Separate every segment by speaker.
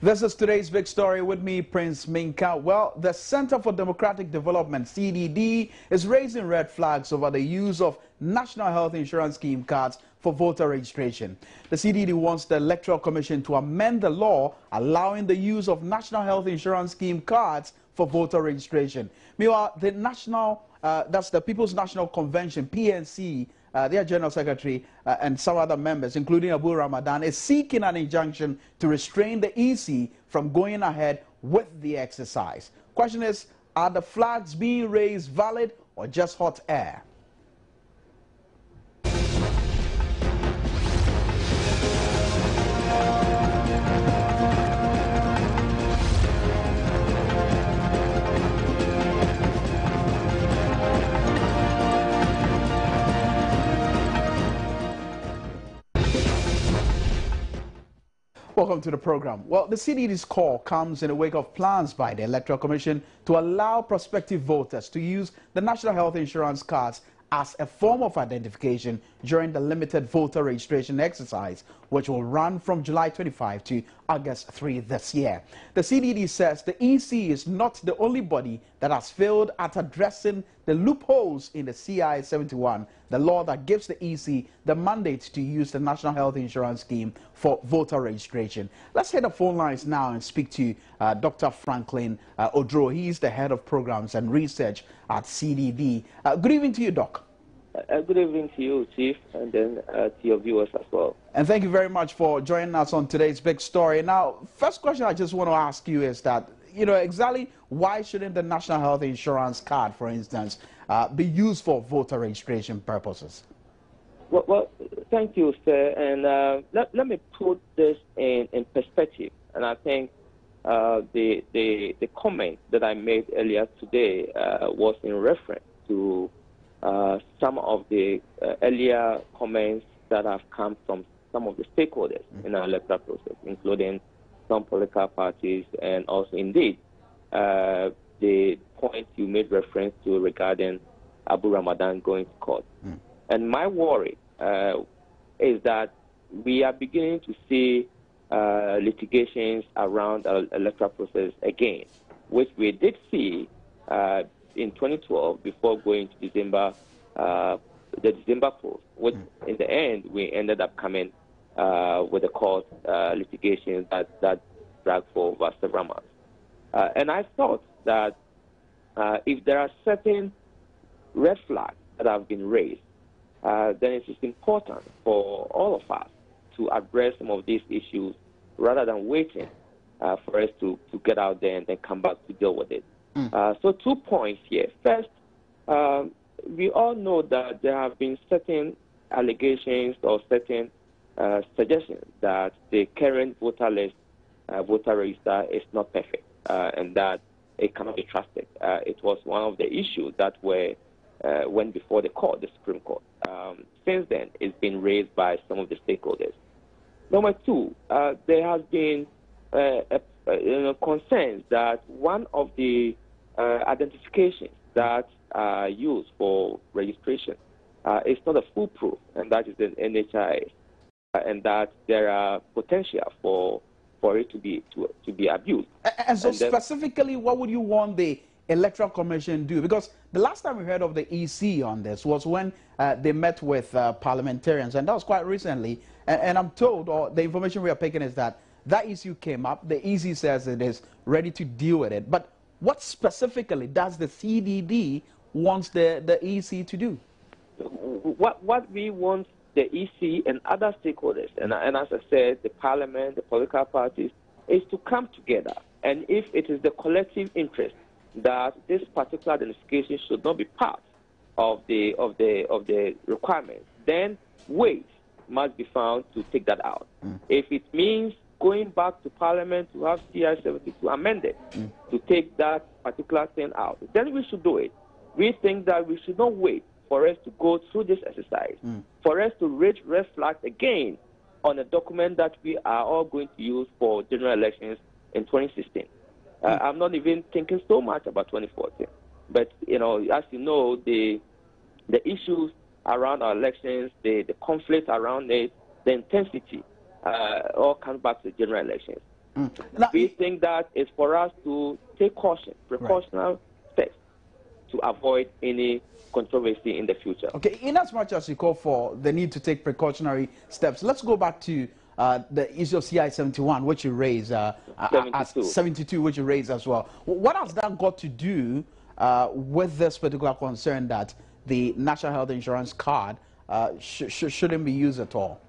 Speaker 1: This is today's big story with me, Prince Minka. Well, the Center for Democratic Development, CDD, is raising red flags over the use of National Health Insurance Scheme cards for voter registration. The CDD wants the Electoral Commission to amend the law allowing the use of National Health Insurance Scheme cards for voter registration. Meanwhile, that's the People's National Convention, PNC, their General Secretary and some other members, including Abu Ramadan, is seeking an injunction to restrain the EC from going ahead with the exercise. Question is, are the flags being raised valid or just hot air? Welcome to the program. Well, the CDD's call comes in the wake of plans by the Electoral Commission to allow prospective voters to use the National Health Insurance cards as a form of identification during the limited voter registration exercise, which will run from July 25 to August 3 this year. The CDD says the EC is not the only body that has failed at addressing the loopholes in the CI 71, the law that gives the EC the mandate to use the National Health Insurance Scheme for voter registration. Let's hit the phone lines now and speak to Dr. Franklin Odro. He is the head of programs and research at CDD. Good evening to you, Doc.
Speaker 2: Good evening to you, Chief, and then to your viewers as well.
Speaker 1: And thank you very much for joining us on today's big story. Now, first question I just want to ask you is that, exactly why shouldn't the National Health Insurance card, for instance, be used for voter registration purposes?
Speaker 2: Well, thank you, sir. And let me put this in perspective. And I think the comment that I made earlier today was in reference to some of the earlier comments that have come from some of the stakeholders in our electoral process, including some political parties, and also, indeed, the point you made reference to regarding Abu Ramadan going to court. And my worry is that we are beginning to see litigations around our electoral process again, which we did see in 2012 before going to December, the December poll, which in the end we ended up coming with a court litigation that dragged for over several months. And I thought that if there are certain red flags that have been raised, then it is important for all of us to address some of these issues rather than waiting for us to get out there and then come back to deal with it. So 2 points here. First, we all know that there have been certain allegations or certain suggestions that the current voter list, voter register is not perfect and that it cannot be trusted. It was one of the issues that went before the court, the Supreme Court. Since then, it's been raised by some of the stakeholders. Number two, there has been concerns that one of the identifications that are used for registration is not a foolproof, and that is the NHIS, and that there are potential for it to be abused.
Speaker 1: And so, specifically, what would you want the Electoral Commission do? Because the last time we heard of the EC on this was when they met with parliamentarians, and that was quite recently. And I'm told, or the information we are picking is that issue came up. The EC says it is ready to deal with it. But what specifically does the CDD want the EC to do?
Speaker 2: What we want the EC and other stakeholders, and as I said, the parliament, the political parties, is to come together. And if it is the collective interest that this particular identification should not be part of the requirements, then ways must be found to take that out. If it means going back to Parliament to have CI 72 amended to take that particular thing out, then we should do it. We think that we should not wait for us to go through this exercise, for us to raise red flags again on a document that we are all going to use for general elections in 2016. I'm not even thinking so much about 2014. But, as you know, the issues around our elections, the conflict around it, the intensity, all comes back to general elections.
Speaker 1: Now,
Speaker 2: We think that it's for us to take precautionary steps to avoid any controversy in the future.
Speaker 1: Okay, in as much as you call for the need to take precautionary steps, let's go back to the issue of CI 71, which you raised, 72, which you raised as well. What has that got to do with this particular concern that the National Health Insurance card shouldn't be used at all?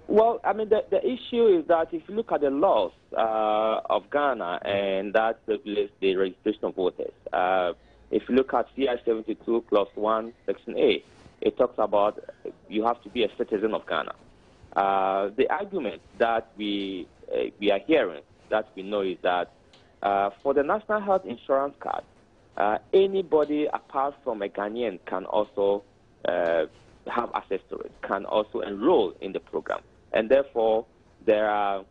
Speaker 2: Well, I mean, the issue is that if you look at the laws of Ghana and that regulates the registration of voters, if you look at CI 72 Clause 1, Section A, it talks about you have to be a citizen of Ghana. The argument that we are hearing, that we know, is that for the National Health Insurance card, anybody apart from a Ghanaian can also have access to it, can also enroll in the program. And therefore, there are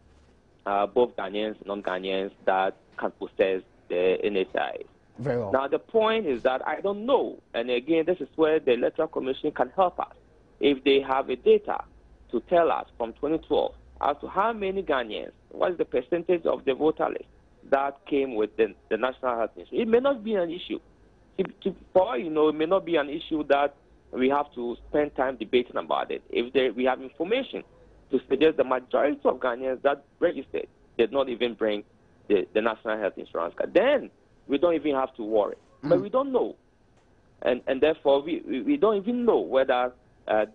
Speaker 2: both Ghanaians and non-Ghanaians that can possess the NHIS.
Speaker 1: Very well.
Speaker 2: Now, the point is that I don't know, and again, this is where the Electoral Commission can help us. If they have a data to tell us from 2012 as to how many Ghanaians, what is the percentage of the voter list that came with the National Health Insurance, it may not be an issue. For all you know, it may not be an issue that we have to spend time debating about it. If we have information to suggest the majority of Ghanaians that registered did not even bring the National Health Insurance card, then we don't even have to worry. But we don't know. And therefore, we don't even know whether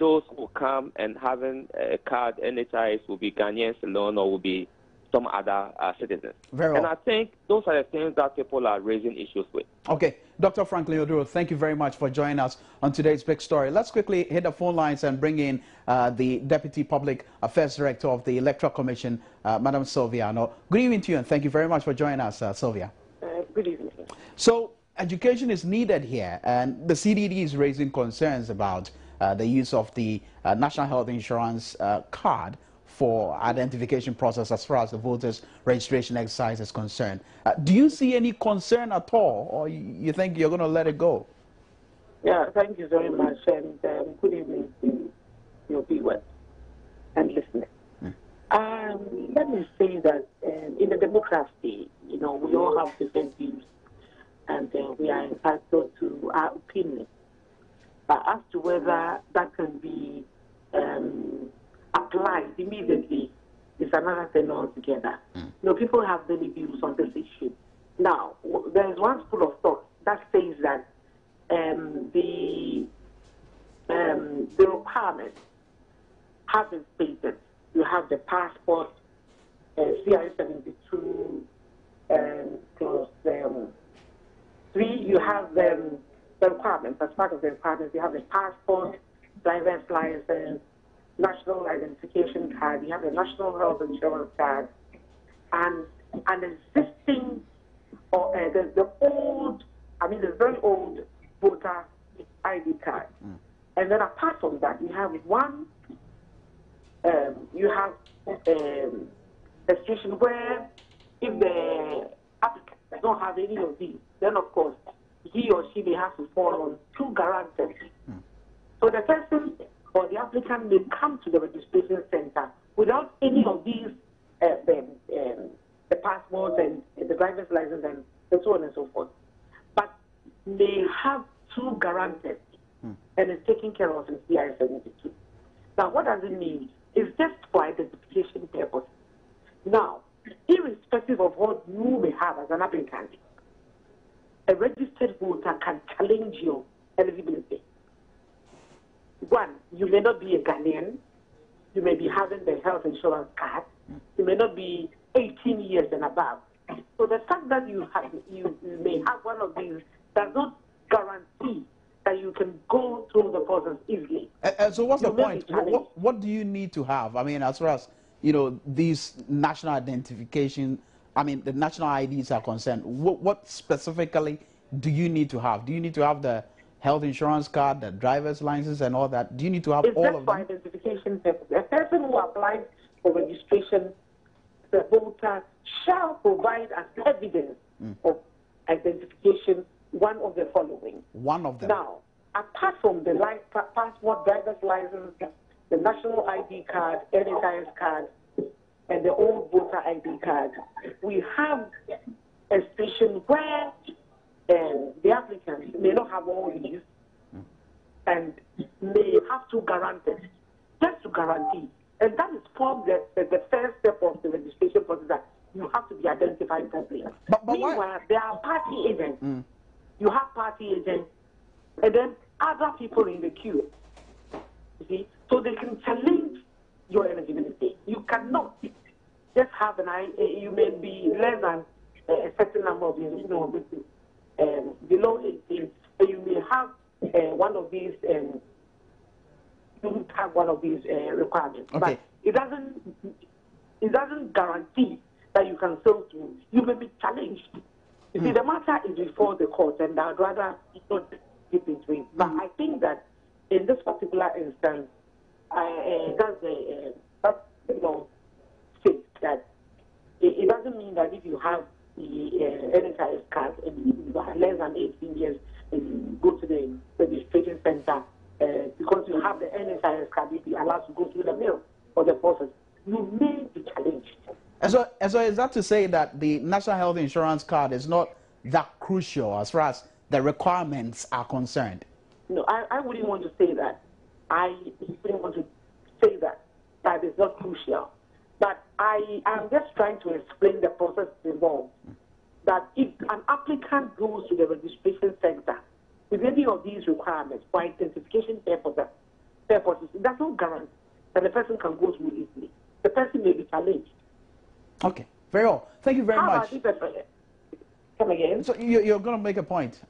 Speaker 2: those who come and having a card, NHIS, will be Ghanaians alone or will be some other citizens.
Speaker 1: Very well.
Speaker 2: And I think those are the things that people are raising issues with.
Speaker 1: Okay. Dr. Franklin Oduro, thank you very much for joining us on today's Big Story. Let's quickly hit the phone lines and bring in the Deputy Public Affairs Director of the Electoral Commission, Madam Sylvia. Good evening to you, and thank you very much for joining us, Sylvia.
Speaker 3: Good evening.
Speaker 1: So, education is needed here, and the CDD is raising concerns about the use of the National Health Insurance card for identification process as far as the voters registration exercise is concerned. Do you see any concern at all, or you think you're going to let it go?
Speaker 3: Yeah, thank you very much, and good evening to your viewers and listeners. Let me say that in a democracy, we all have different views, and we are entitled to our opinion. But as to whether that can be applied immediately is another thing altogether. People have many views on this issue. Now, there is one school of thought that says that the requirements have been stated. You have the passport, CI 72, clause 3. You have the requirements. As part of the requirements, you have the passport, driver's license, national identification card, you have the National Health Insurance card, and an existing, or the very old voter ID card. And then apart from that, you have a situation where if the applicant does not have any of these, then of course he or she may have to fall on two guarantors. So the person or the applicant may come to the registration center without any of these, the passport and the driver's license and so on and so forth, but may have two guarantors and is taken care of in CI 72. Now, what does it mean? It's just for identification purposes. Now, irrespective of what you may have as an applicant, a registered voter can challenge your eligibility. One, you may not be a Ghanaian. You may be having the health insurance card. You may not be 18 years and above. So the fact that you may have one of these does not guarantee that you can go through the process easily.
Speaker 1: So what's the point? What do you need to have? I mean, as far as, these national identification, the national IDs are concerned, what specifically do you need to have? Do you need to have the health insurance card, the driver's license, and all that? Do you need to have all of them?
Speaker 3: It's just for identification purposes. A person who applies for registration, the voter shall provide as evidence of identification one of the following.
Speaker 1: One of them.
Speaker 3: Now, apart from the passport, driver's license, the national ID card, NHIS card, and the old voter ID card, we have a situation where the applicants may not have all these and may have to guarantee, just to guarantee. And that is from the first step of the registration process, that you have to be identified properly.
Speaker 1: But
Speaker 3: meanwhile, there are party agents. You have party agents, and then other people in the queue. You see? So they can challenge your eligibility. You cannot just have you may be less than a certain number of years, below 18, so you may have one of these, you have one of these requirements.
Speaker 1: Okay.
Speaker 3: But it doesn't guarantee that you can sail through. You may be challenged. You see, the matter is before the court, and I'd rather not get into it. But I think that in this particular instance, state that it doesn't mean that if you have the NHIS card and you are less than 18 years and you go to the registration center, because you have the NHIS card, you'll be allowed to go through the mail or the process. You may be challenged.
Speaker 1: And so is that to say that the National Health Insurance card is not that crucial as far as the requirements are concerned?
Speaker 3: No, I wouldn't want to say that. I wouldn't want to say that is not crucial. But I am just trying to explain the process involved. That if an applicant goes to the registration center with any of these requirements for identification purposes, it does not guarantee that the person can go through easily. The person may be challenged.
Speaker 1: Okay, very well. Thank you very much.
Speaker 3: Come again?
Speaker 1: So you're going to make a point?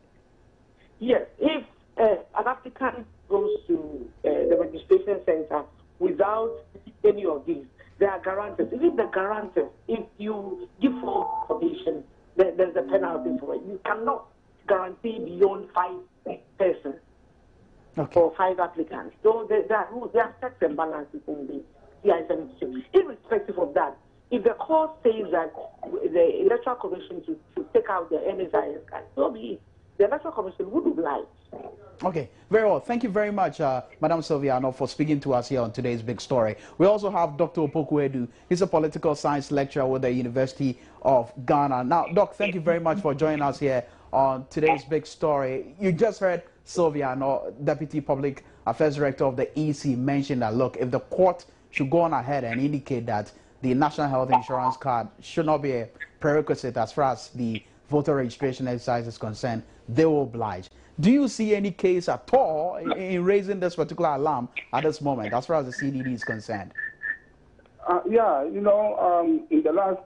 Speaker 3: Yes. If an applicant goes to the registration center without any of these, they are guaranteed. Even the guarantees, if you give false information, there's a penalty for it. You cannot guarantee beyond 5 persons or 5 applicants. So there are checks and balances in the CI-72. Irrespective of that, if the court says that the Electoral Commission should take out the NHIS card, so be it. The Electoral Commission would oblige.
Speaker 1: Okay, very well. Thank you very much, Madam Sylviano, for speaking to us here on today's big story. We also have Dr. Opoku-Edu. He's a political science lecturer with the University of Ghana. Now, Doc, thank you very much for joining us here on today's big story. You just heard Sylviano, Deputy Public Affairs Director of the EC, mention that, look, if the court should go on ahead and indicate that the National Health Insurance card should not be a prerequisite as far as the voter registration exercise is concerned, they will oblige. Do you see any case at all in raising this particular alarm at this moment, as far as the CDD is concerned?
Speaker 4: Yeah, in the last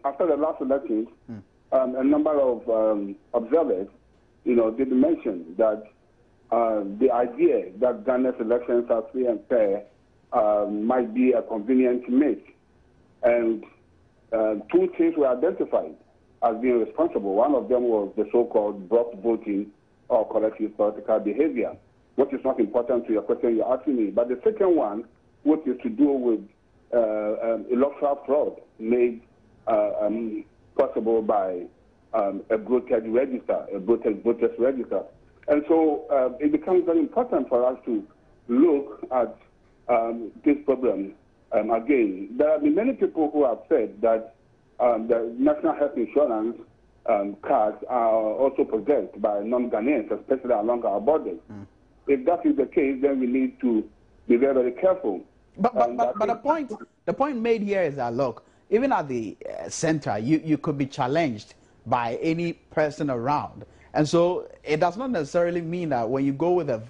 Speaker 4: after the last elections, a number of observers, did mention that the idea that Ghana's elections are free and fair might be a convenient myth, and 2 things were identified as being responsible. One of them was the so-called block voting or collective political behavior, which is not important to your question you're asking me. But the second one, which is to do with electoral fraud made possible by a bloated register, a bloated voters register. And so it becomes very important for us to look at this problem again. There have been many people who have said that the National Health Insurance cards are also possessed by non-Ghanaians, especially along our borders. If that is the case, then we need to be very, very careful.
Speaker 1: But the point made here is that, look, even at the center, you could be challenged by any person around. And so it does not necessarily mean that when you go with a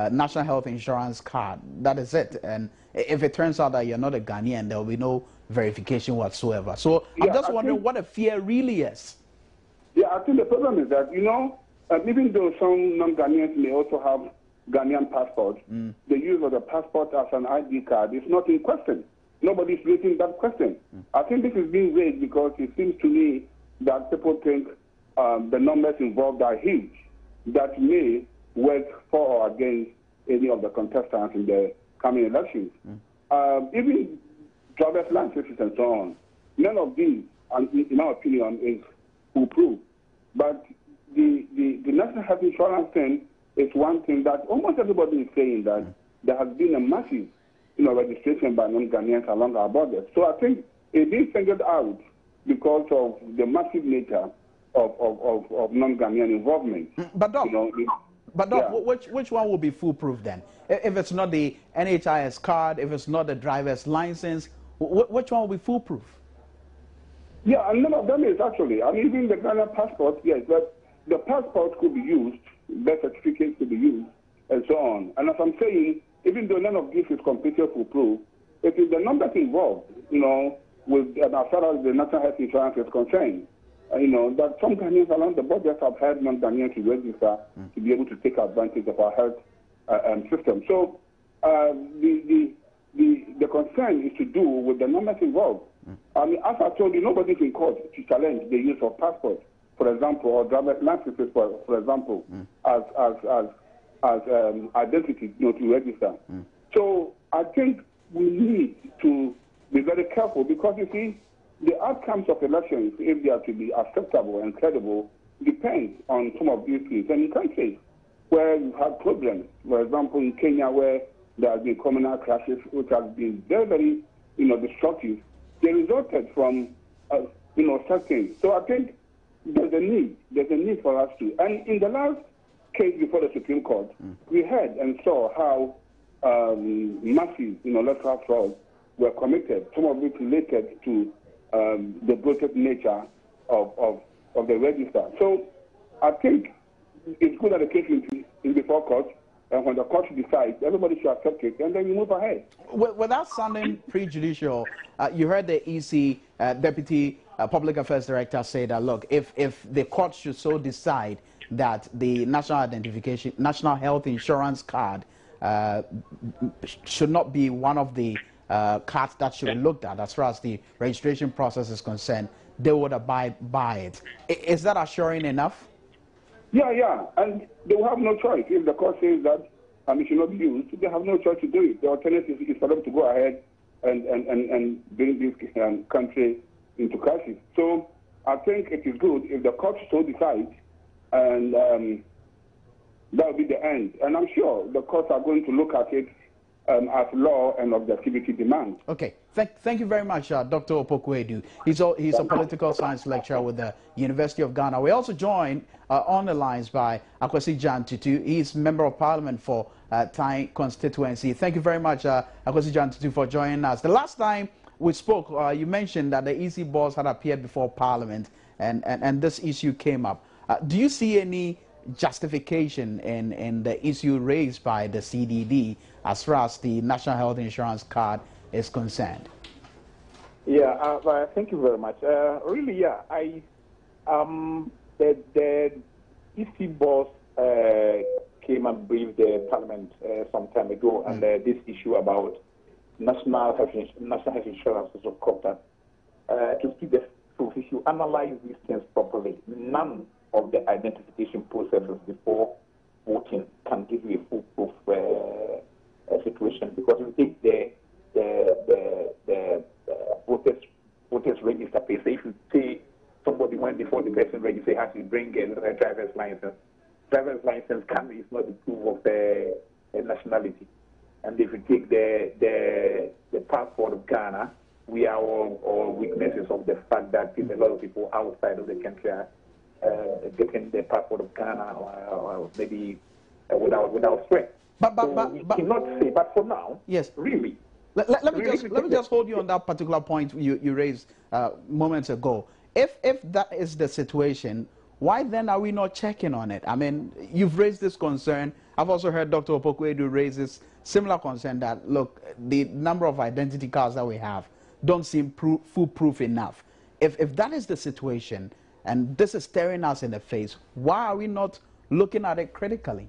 Speaker 1: National Health Insurance card, that is it. And if it turns out that you're not a Ghanaian, there will be no verification whatsoever. So I'm just wondering what the fear really is.
Speaker 4: Yeah, I think the problem is that, even though some non-Ghanaians may also have Ghanaian passports, the use of the passport as an ID card is not in question. Nobody's raising that question. I think this is being raised because it seems to me that people think the numbers involved are huge, that may work for or against any of the contestants in the coming elections. Even driver's licenses and so on, none of these, in my opinion, is foolproof. But the National Health Insurance thing is one thing that almost everybody is saying that there has been a massive registration by non-Ghanaians along our borders. So I think it's being singled out because of the massive nature of non-Ghanaian involvement.
Speaker 1: But Doc,
Speaker 4: yeah.
Speaker 1: which one will be foolproof then? If it's not the NHIS card, if it's not the driver's license, which one will be foolproof?
Speaker 4: Yeah, and none of them is actually. I mean, even the Ghana passport, yes, but the passport could be used, birth certificates could be used, and so on. And as I'm saying, even though none of this is completely foolproof, it is the numbers involved, with as far as the national health insurance is concerned. That some Ghanaians along the border have had non-Ghanaians to register to be able to take advantage of our health system. So the concern is to do with the numbers involved. I mean, as I told you, nobody's in court to challenge the use of passports, for example, or driver's licenses, for example, as identity, to register. So I think we need to be very careful because, you see, the outcomes of elections, if they are to be acceptable and credible, depends on some of these things. And in countries where you have problems, for example, in Kenya, where there have been communal crashes, which have been very, very, destructive, they resulted from, such things. So I think there's a need for us to. And in the last case before the Supreme Court, we heard and saw how massive, electoral fraud were committed, some of it related to the brutal nature of the register. So I think it's good that the case is before court, and when the court decides, everybody should accept it, and then you move ahead.
Speaker 1: Without sounding prejudicial, you heard the EC Deputy Public Affairs Director say that, look, if the court should so decide that the national health insurance card should not be one of the cards that should be looked at as far as the registration process is concerned, they would abide by it. Is that assuring enough?
Speaker 4: Yeah, and they will have no choice. If the court says that it should not be used, they have no choice to do it. The alternative is for them to go ahead and bring this country into crisis. So I think it is good if the court so decides, and that will be the end. And I'm sure the courts are going to look at it as law and objectivity demands.
Speaker 1: Okay, thank you very much, Dr. Opoku-Edu. He's a political science lecturer with the University of Ghana. We're also joined on the lines by Akwasi Jan Tutu. He's Member of Parliament for Tai constituency. Thank you very much, Akwasi Jan Tutu, for joining us. The last time we spoke, you mentioned that the EC boss had appeared before Parliament, and this issue came up. Do you see any justification in the issue raised by the CDD as far as the National Health Insurance card is concerned?
Speaker 5: Yeah, thank you very much. Really, yeah, the EC boss came and briefed the Parliament some time ago, and this issue about national health insurance was of course that to see the truth, if you analyze these things properly, none of the identification processes before voting can give you a foolproof situation, because you take the voters register page. So if you say somebody went before the person register, has to bring a driver's license. Driver's license is not the proof of the nationality. And if you take the passport of Ghana, we are all witnesses of the fact that a lot of people outside of the country are getting the passport of Ghana or maybe without sweat. But we cannot say. But for now,
Speaker 1: yes,
Speaker 5: really.
Speaker 1: Let me just hold you on that particular point you raised moments ago. If that is the situation, why then are we not checking on it? I mean, you've raised this concern. I've also heard Dr. Opoku-Edu raise this similar concern that, look, the number of identity cards that we have don't seem foolproof enough. If that is the situation, and this is staring us in the face, why are we not looking at it critically?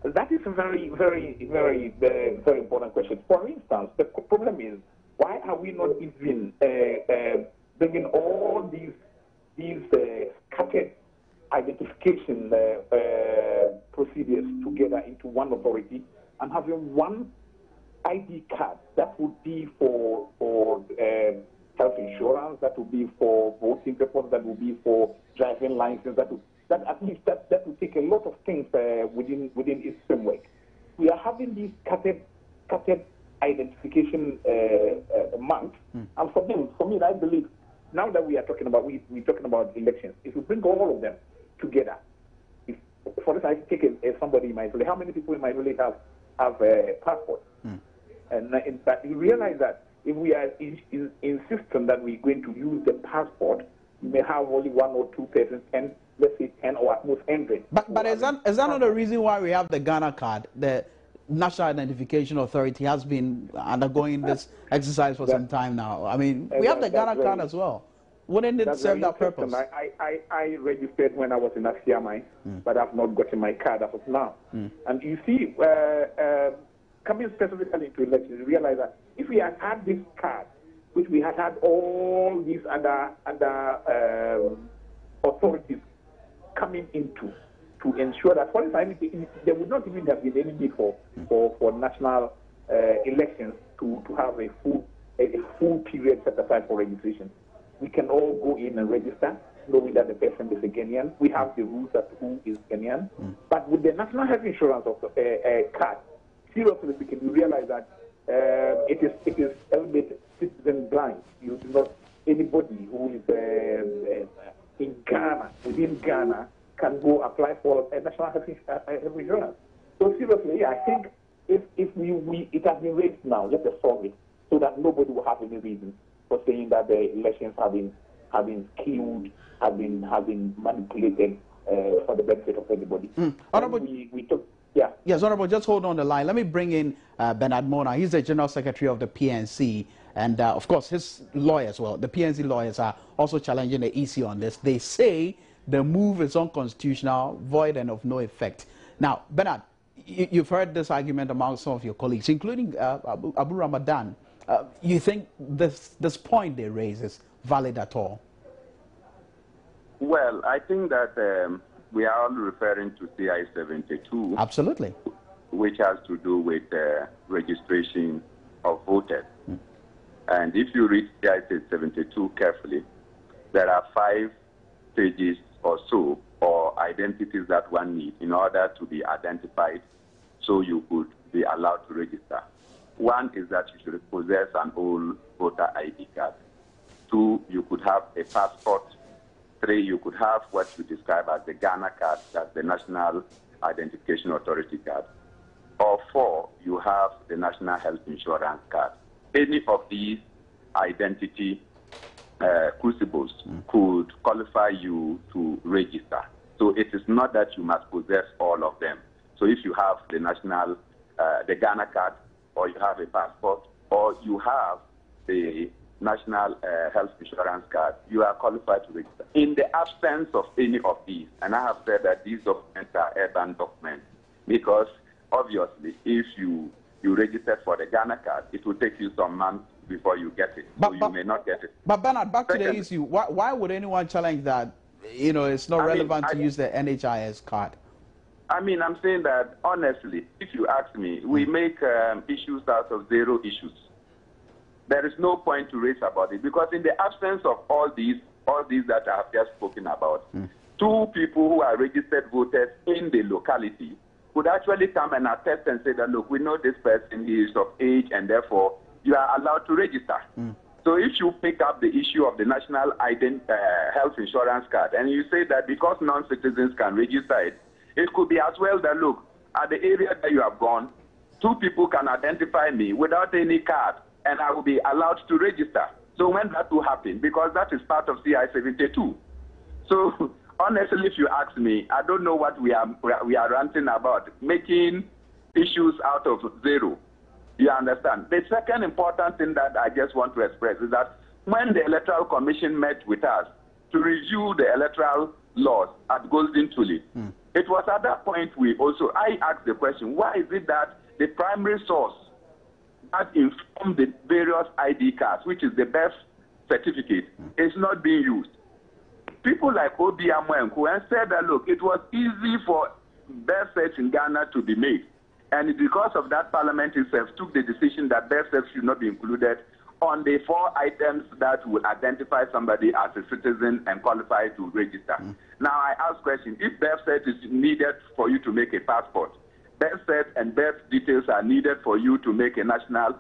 Speaker 5: That is a very, very, very, very important question. For instance, the problem is, why are we not even bringing all these scattered identification procedures together into one authority and having one ID card that would be for health insurance, that would be for voting purposes, that would be for driving license, that would take a lot of things within its framework. We are having these scattered identification marks, and for them now that we are talking about, we're talking about elections. If you bring all of them together, if, for instance, I take somebody in my village, how many people in my village have a passport? And in fact, you realize that if we are insistent that we're going to use the passport, we may have only 1 or 2 persons, and let's say 10 or at most 100.
Speaker 1: But is that not the reason why we have the Ghana card? The National Identification Authority has been undergoing this exercise for some time now. I mean, we have the Ghana card as well. Wouldn't it serve that purpose?
Speaker 5: I registered when I was in Asiamai, but I've not gotten my card as of now. And you see, coming specifically to elections, you realize that if we had had this card, which we had all these other authorities coming into to ensure that, for instance, there would not even have been any need for national elections to have a full period set aside for registration. We can all go in and register, knowing that the person is a Kenyan. We have the rules as to who is Kenyan. But with the national health insurance of card, seriously speaking, you realize that it is a little bit citizen blind. You do not, anybody who is in Ghana, within Ghana, can go apply for a national health insurance. So seriously, I think if it has been raised now, let us solve it so that nobody will have any reason for saying that the elections have been skewed, have been manipulated for the benefit of everybody.
Speaker 1: Honorable,
Speaker 5: we took. Yeah.
Speaker 1: Yes, Honorable, just hold on the line. Let me bring in Bernard Mona. He's the General Secretary of the PNC. And, of course, his lawyers, well, the PNC lawyers are also challenging the EC on this. They say the move is unconstitutional, void, and of no effect. Now, Bernard, you've heard this argument among some of your colleagues, including Abu Ramadan. You think this point they raise is valid at all?
Speaker 6: Well, I think that we are all referring to CI 72.
Speaker 1: Absolutely.
Speaker 6: Which has to do with registration of voters. And if you read CI 72 carefully, there are 5 stages or so, or identities that one needs in order to be identified so you could be allowed to register. 1 is that you should possess an old voter ID card. 2, you could have a passport. 3, you could have what you describe as the Ghana card, that's the National Identification Authority card. Or 4, you have the National Health Insurance card. Any of these identity crucibles could qualify you to register. So it is not that you must possess all of them. So if you have the national, the Ghana card, or you have a passport, or you have the National Health Insurance card, you are qualified to register. In the absence of any of these, and I have said that these documents are urban documents, because obviously if you register for the Ghana card, it will take you some months before you get it, so you may not get it.
Speaker 1: But Bernard, back to the issue, why would anyone challenge that, it's not relevant to use the NHIS card?
Speaker 6: I mean, I'm saying that, honestly, if you ask me, we make issues out of 0 issues. There is no point to raise about it, because in the absence of all these that I have just spoken about, 2 people who are registered voters in the locality could actually come and attest and say that, look, we know this person, he is of age, and therefore you are allowed to register. So if you pick up the issue of the National Health Insurance card, and you say that because non-citizens can register it, it could be as well that, look, at the area that you have gone, 2 people can identify me without any card, and I will be allowed to register. So when that will happen, because that is part of CI 72. So honestly, if you ask me, I don't know what we are ranting about, making issues out of 0. You understand? The second important thing that I just want to express is that when the Electoral Commission met with us to review the electoral laws at Golden Tulip, it was at that point I asked the question, why is it that the primary source that informs the various ID cards, which is the birth certificate, is not being used? People like Obi Amwenku said that, look, it was easy for birth certs in Ghana to be made. And because of that, Parliament itself took the decision that birth certs should not be included on the 4 items that would identify somebody as a citizen and qualified to register. Now, I ask question, if birth cert is needed for you to make a passport, birth cert and birth details are needed for you to make a national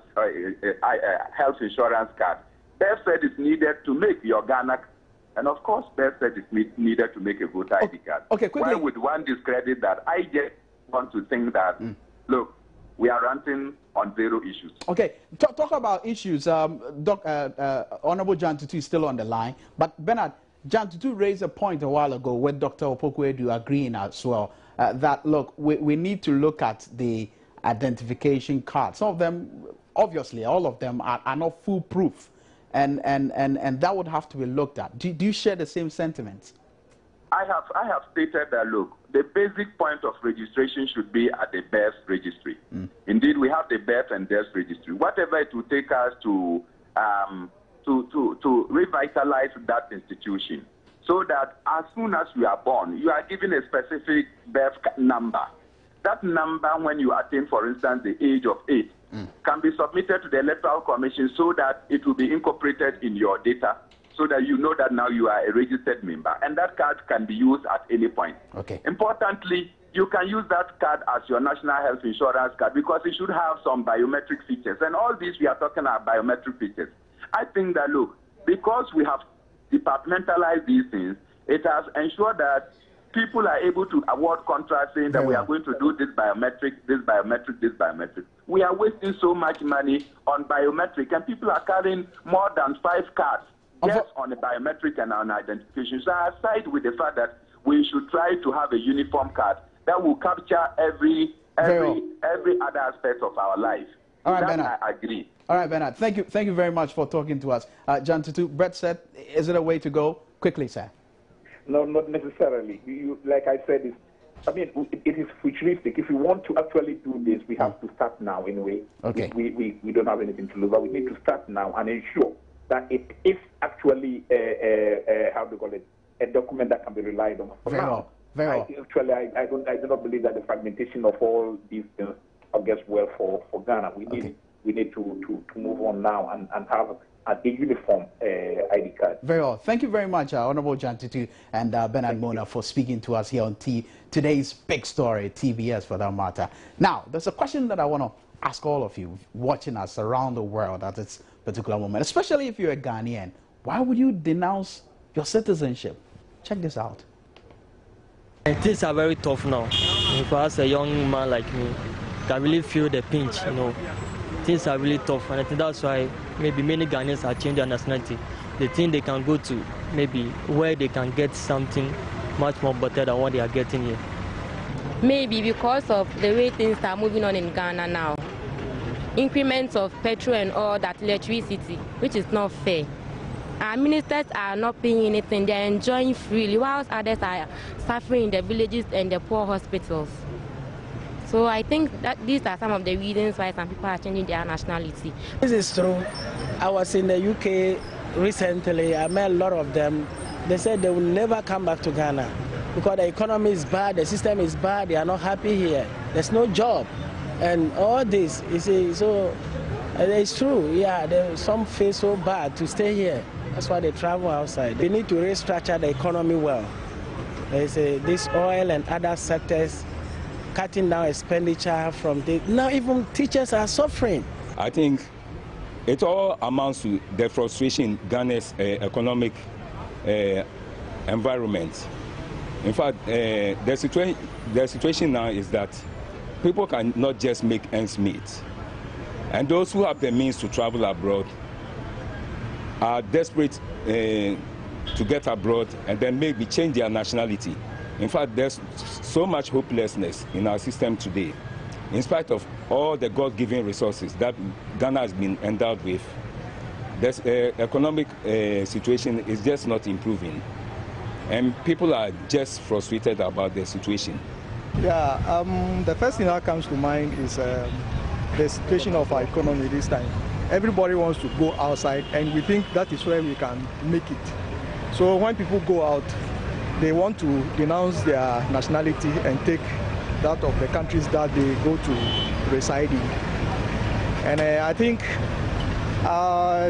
Speaker 6: health insurance card, birth cert is needed to make your Ghana, and of course, birth cert is needed to make a voter ID card.
Speaker 1: Okay, quickly.
Speaker 6: Why would one discredit that? I just want to think that, look, we are ranting on zero issues.
Speaker 1: Okay, talk about issues. Honorable John Tutu is still on the line, but Bernard, John Tutu raised a point a while ago with Dr. Opoku-Edu agreeing as well that, look, we need to look at the identification cards. Some of them, obviously, all of them are not foolproof, and that would have to be looked at. Do you share the same sentiments?
Speaker 6: I have stated that, look, the basic point of registration should be at the birth registry. Indeed, we have the birth and death registry. Whatever it will take us to revitalize that institution, so that as soon as you are born, you are given a specific birth number. That number, when you attain, for instance, the age of 8, can be submitted to the Electoral Commission so that it will be incorporated in your data, so that you know that now you are a registered member. And that card can be used at any point.
Speaker 1: Okay.
Speaker 6: Importantly, you can use that card as your national health insurance card because it should have some biometric features. And all these, we are talking about biometric features. I think that, look, because we have departmentalized these things, it has ensured that people are able to award contracts saying that we are going to do this biometric, this biometric, this biometric. We are wasting so much money on biometric, and people are carrying more than 5 cards just on the biometric and on identification. So I side with the fact that we should try to have a uniform card that will capture every other aspect of our life.
Speaker 1: All right,
Speaker 6: that
Speaker 1: Bernard.
Speaker 6: I agree.
Speaker 1: All right, Bernard. Thank you very much for talking to us. John Tutu, Brett said, is it a way to go? Quickly, sir.
Speaker 5: No, not necessarily. Like I said, it is futuristic. If we want to actually do this, we have to start now anyway.
Speaker 1: Okay.
Speaker 5: We don't have anything to lose, but we need to start now and ensure that it is actually how do you call it, a document that can be relied on.
Speaker 1: Very well.
Speaker 5: Actually, I do not believe that the fragmentation of all these things gets well for Ghana. We need to move on now and have a uniform ID card.
Speaker 1: Very well. Thank you very much, Honorable John Tutu and Bernard Mona, for speaking to us here on today's big story, TBS for that matter. Now, there's a question that I want to ask all of you watching us around the world at this particular moment, especially if you're a Ghanaian. Why would you denounce your citizenship? Check this out.
Speaker 7: Things are very tough now. For us, a young man like me, I really feel the pinch, Things are really tough, and I think that's why maybe many Ghanaians are changing their nationality. They think they can go to maybe where they can get something much more better than what they are getting here.
Speaker 8: Maybe because of the way things are moving on in Ghana now. Increments of petrol and all that, electricity, which is not fair. Our ministers are not paying anything. They are enjoying freely, whilst others are suffering in the villages and the poor hospitals. So I think that these are some of the reasons why some people are changing their nationality.
Speaker 9: This is true. I was in the UK recently. I met a lot of them. They said they will never come back to Ghana because the economy is bad, the system is bad, they are not happy here. There's no job. And all this, you see, so it's true. Yeah, some feel so bad to stay here. That's why they travel outside. They need to restructure the economy well. This oil and other sectors, cutting down expenditure from now even teachers are suffering.
Speaker 10: I think it all amounts to the frustration in Ghana's economic environment. In fact, the situation now is that people cannot just make ends meet. And those who have the means to travel abroad are desperate to get abroad and then maybe change their nationality. In fact, there's so much hopelessness in our system today. In spite of all the God-given resources that Ghana has been endowed with, this economic situation is just not improving. And people are just frustrated about the situation.
Speaker 11: Yeah, the first thing that comes to mind is the situation of our economy this time. Everybody wants to go outside, and we think that is where we can make it. So when people go out, they want to denounce their nationality and take that of the countries that they go to reside in. And I think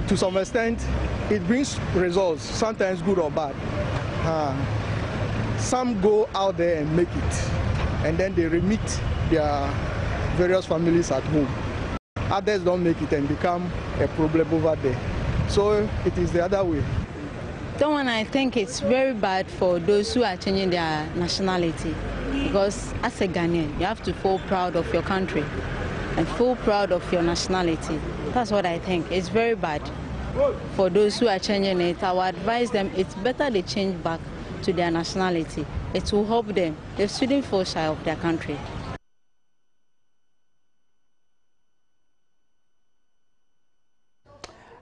Speaker 11: to some extent it brings results, sometimes good or bad. Some go out there and make it, and then they remit their various families at home. Others don't make it and become a problem over there. So it is the other way.
Speaker 12: That one, I think it's very bad for those who are changing their nationality, because as a Ghanaian, you have to feel proud of your country and feel proud of your nationality. That's what I think. It's very bad for those who are changing it. I would advise them, it's better they change back to their nationality. It will help them. They shouldn't feel shy of their country.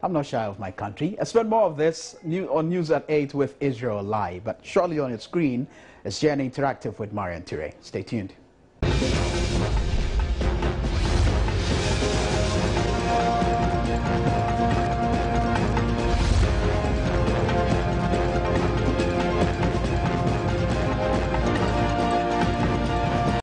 Speaker 1: I'm not shy of my country. I spend more of this on News at 8 with Israel Live, but shortly on your screen is Journey Interactive with Marian Ture. Stay tuned.